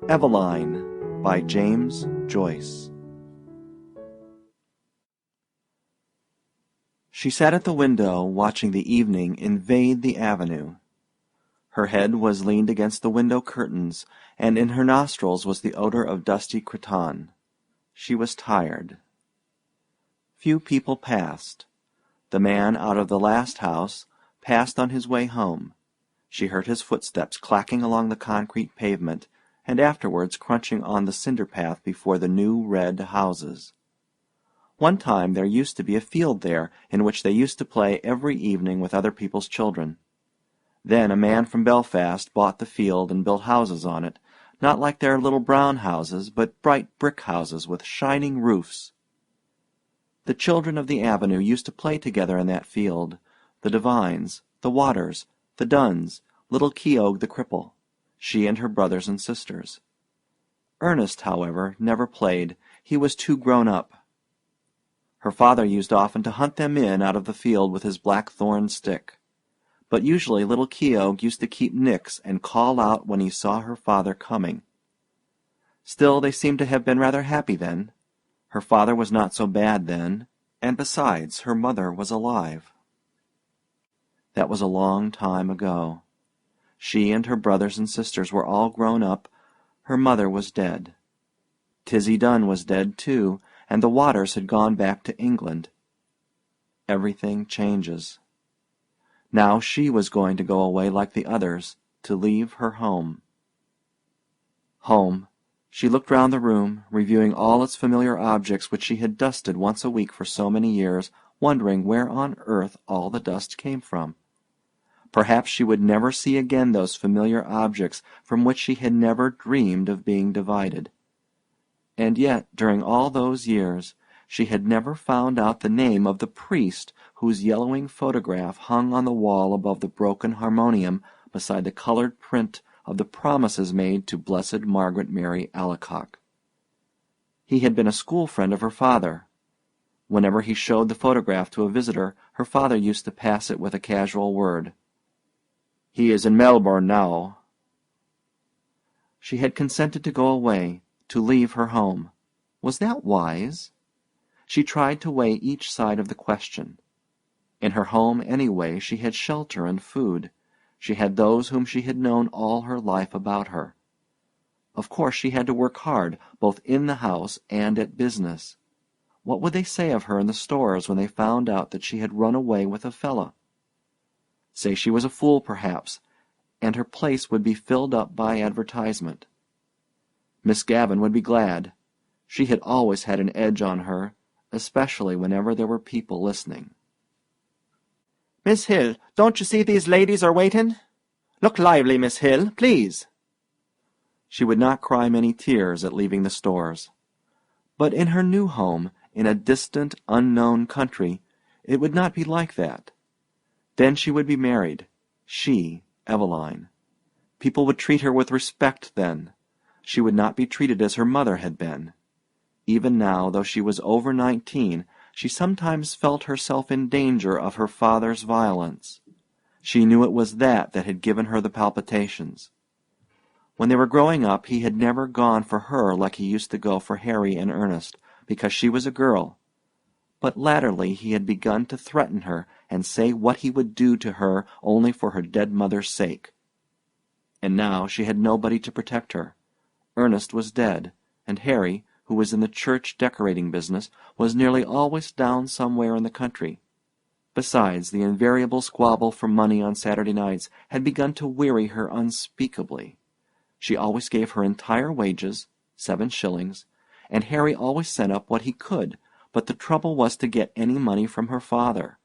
Eveline by Joyce. She sat at the window watching the evening invade the avenue. Her head was leaned against the window curtains, and in her nostrils was the odor of dusty cretonne. She was tired. Few people passed. The man out of the last house passed on his way home. She heard his footsteps clacking along the concrete pavement, and afterwards crunching on the cinder path before the new red houses. One time there used to be a field there in which they used to play every evening with other people's children. Then a man from Belfast bought the field and built houses on it, not like their little brown houses, but bright brick houses with shining roofs. The children of the avenue used to play together in that field, the Devines, the Waters, the Dunns, little Keogh the cripple, she and her brothers and sisters. Ernest, however, never played. He was too grown up. Her father used often to hunt them in out of the field with his blackthorn stick. But usually little Keogh used to keep nix and call out when he saw her father coming. Still, they seemed to have been rather happy then. Her father was not so bad then, and besides, her mother was alive. That was a long time ago. She and her brothers and sisters were all grown up. Her mother was dead. Tizzie Dunn was dead too, and the Waters had gone back to England. Everything changes. Now she was going to go away like the others, to leave her home. Home. She looked round the room, reviewing all its familiar objects which she had dusted once a week for so many years, wondering where on earth all the dust came from. Perhaps she would never see again those familiar objects from which she had never dreamed of being divided. And yet, during all those years, she had never found out the name of the priest whose yellowing photograph hung on the wall above the broken harmonium beside the colored print of the promises made to Blessed Margaret Mary Alacoque. He had been a school friend of her father. Whenever he showed the photograph to a visitor, her father used to pass it with a casual word. "He is in Melbourne now." She had consented to go away, to leave her home. Was that wise? She tried to weigh each side of the question. In her home, anyway, she had shelter and food. She had those whom she had known all her life about her. Of course she had to work hard, both in the house and at business. What would they say of her in the stores when they found out that she had run away with a fellow? Say she was a fool, perhaps, and her place would be filled up by advertisement. Miss Gavin would be glad. She had always had an edge on her, especially whenever there were people listening. "Miss Hill, don't you see these ladies are waiting? Look lively, Miss Hill, please." She would not cry many tears at leaving the stores. But in her new home, in a distant, unknown country, it would not be like that. Then she would be married, she, Eveline. People would treat her with respect then. She would not be treated as her mother had been. Even now, though she was over 19, she sometimes felt herself in danger of her father's violence. She knew it was that had given her the palpitations. When they were growing up, he had never gone for her like he used to go for Harry and Ernest, because she was a girl. But latterly he had begun to threaten her and say what he would do to her only for her dead mother's sake. And now she had nobody to protect her. Ernest was dead, and Harry, who was in the church decorating business, was nearly always down somewhere in the country. Besides, the invariable squabble for money on Saturday nights had begun to weary her unspeakably. She always gave her entire wages, 7 shillings, and Harry always sent up what he could, but the trouble was to get any money from her father.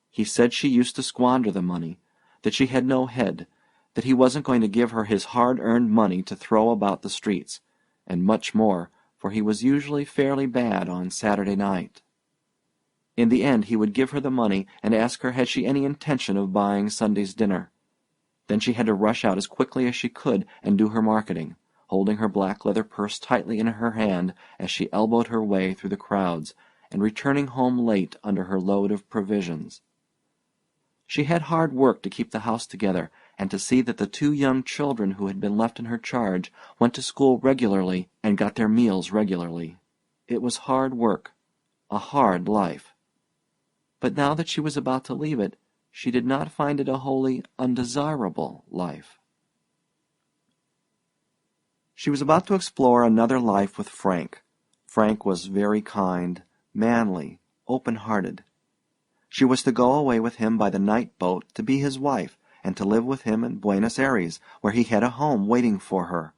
He said she used to squander the money, that she had no head, that he wasn't going to give her his hard-earned money to throw about the streets, and much more, for he was usually fairly bad on Saturday night. In the end he would give her the money and ask her had she any intention of buying Sunday's dinner. Then she had to rush out as quickly as she could and do her marketing, holding her black leather purse tightly in her hand as she elbowed her way through the crowds, and returning home late under her load of provisions. She had hard work to keep the house together, and to see that the two young children who had been left in her charge went to school regularly and got their meals regularly. It was hard work, a hard life. But now that she was about to leave it, she did not find it a wholly undesirable life. She was about to explore another life with Frank. Frank was very kind, manly, open-hearted. She was to go away with him by the night boat to be his wife, and to live with him in Buenos Aires, where he had a home waiting for her.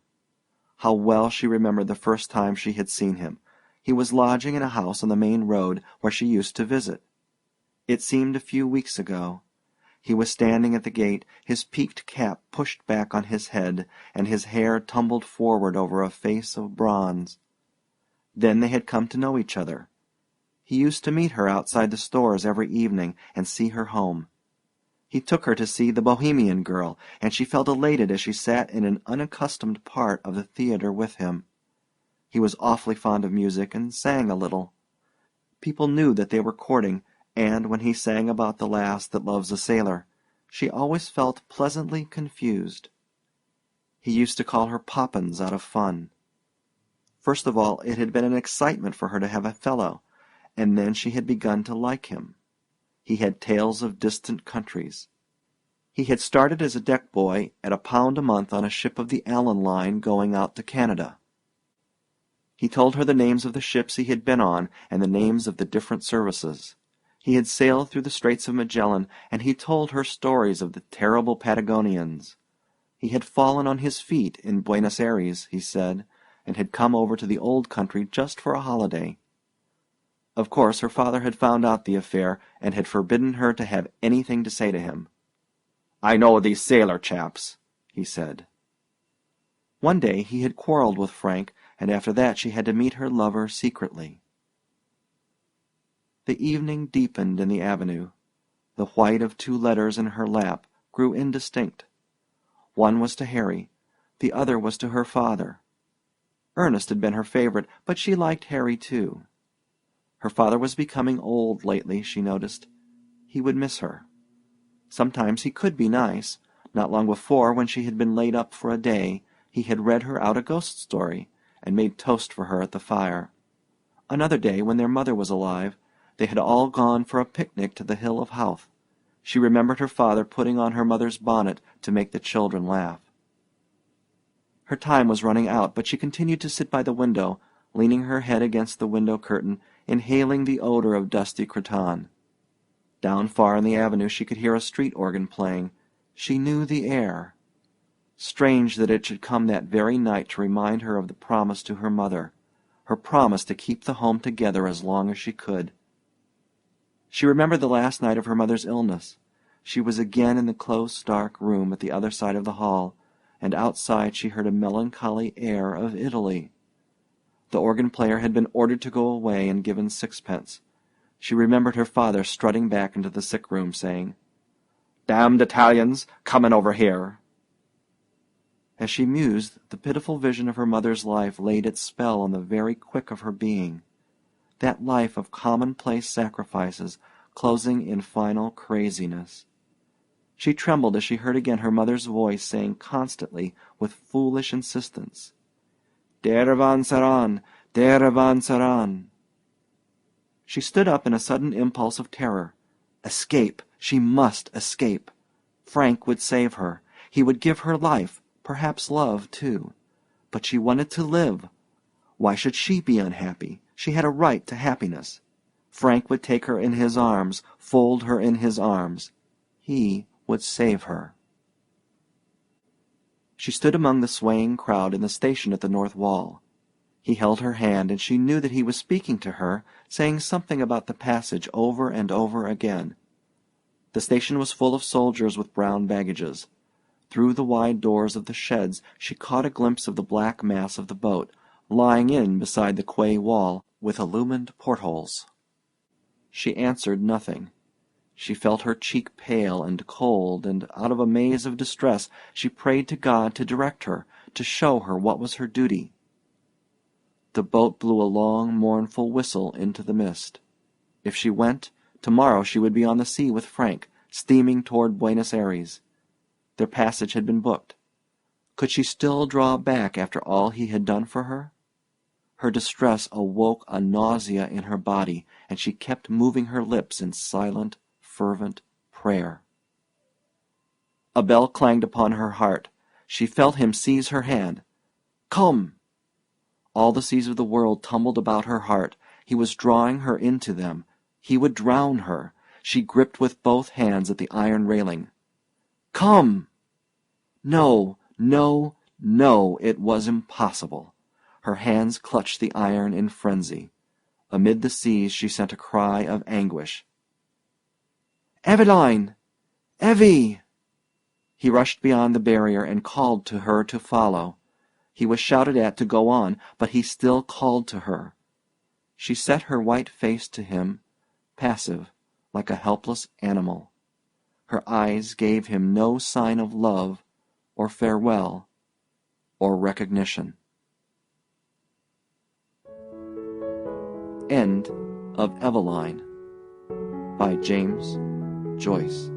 How well she remembered the first time she had seen him. He was lodging in a house on the main road where she used to visit. It seemed a few weeks ago. He was standing at the gate, his peaked cap pushed back on his head, and his hair tumbled forward over a face of bronze. Then they had come to know each other. He used to meet her outside the stores every evening and see her home. He took her to see The Bohemian Girl, and she felt elated as she sat in an unaccustomed part of the theater with him. He was awfully fond of music and sang a little. People knew that they were courting, and when he sang about the lass that loves a sailor, she always felt pleasantly confused. He used to call her Poppins out of fun. First of all, it had been an excitement for her to have a fellow, and then she had begun to like him. He had tales of distant countries. He had started as a deck boy at £1 a month on a ship of the Allen Line going out to Canada. He told her the names of the ships he had been on and the names of the different services. He had sailed through the Straits of Magellan, and he told her stories of the terrible Patagonians. He had fallen on his feet in Buenos Aires, he said, and had come over to the old country just for a holiday. Of course, her father had found out the affair, and had forbidden her to have anything to say to him. "I know these sailor chaps," he said. One day he had quarreled with Frank, and after that she had to meet her lover secretly. The evening deepened in the avenue. The white of 2 letters in her lap grew indistinct. One was to Harry, the other was to her father. Ernest had been her favorite, but she liked Harry too. Her father was becoming old lately, she noticed. He would miss her. Sometimes he could be nice. Not long before, when she had been laid up for a day, he had read her out a ghost story, and made toast for her at the fire. Another day, when their mother was alive, they had all gone for a picnic to the Hill of Howth. She remembered her father putting on her mother's bonnet to make the children laugh. Her time was running out, but she continued to sit by the window, leaning her head against the window curtain, inhaling the odor of dusty cretonne. Down far in the avenue she could hear a street organ playing. She knew the air. Strange that it should come that very night to remind her of the promise to her mother, her promise to keep the home together as long as she could. She remembered the last night of her mother's illness. She was again in the close, dark room at the other side of the hall, and outside she heard a melancholy air of Italy. The organ player had been ordered to go away and given 6pence. She remembered her father strutting back into the sick room, saying, "Damned Italians, comin' over here." As she mused, the pitiful vision of her mother's life laid its spell on the very quick of her being. That life of commonplace sacrifices closing in final craziness. She trembled as she heard again her mother's voice saying constantly, with foolish insistence, "Deravanseran, Deravanseran." She stood up in a sudden impulse of terror. Escape! She must escape! Frank would save her. He would give her life, perhaps love, too. But she wanted to live. Why should she be unhappy? She had a right to happiness. Frank would take her in his arms, fold her in his arms. He would save her. She stood among the swaying crowd in the station at the north wall. He held her hand, and she knew that he was speaking to her, saying something about the passage over and over again. The station was full of soldiers with brown baggages. Through the wide doors of the sheds she caught a glimpse of the black mass of the boat, lying in beside the quay wall, with illumined portholes. She answered nothing. She felt her cheek pale and cold, and out of a maze of distress she prayed to God to direct her, to show her what was her duty. The boat blew a long, mournful whistle into the mist. If she went, tomorrow she would be on the sea with Frank, steaming toward Buenos Aires. Their passage had been booked. Could she still draw back after all he had done for her? Her distress awoke a nausea in her body, and she kept moving her lips in silent, fervent prayer. A bell clanged upon her heart. She felt him seize her hand. "Come!" All the seas of the world tumbled about her heart. He was drawing her into them. He would drown her. She gripped with both hands at the iron railing. "Come!" No, no, no, it was impossible. Her hands clutched the iron in frenzy. Amid the seas she sent a cry of anguish. "Eveline! Evie!" He rushed beyond the barrier and called to her to follow. He was shouted at to go on, but he still called to her. She set her white face to him, passive, like a helpless animal. Her eyes gave him no sign of love, or farewell, or recognition. End of Eveline by James Joyce.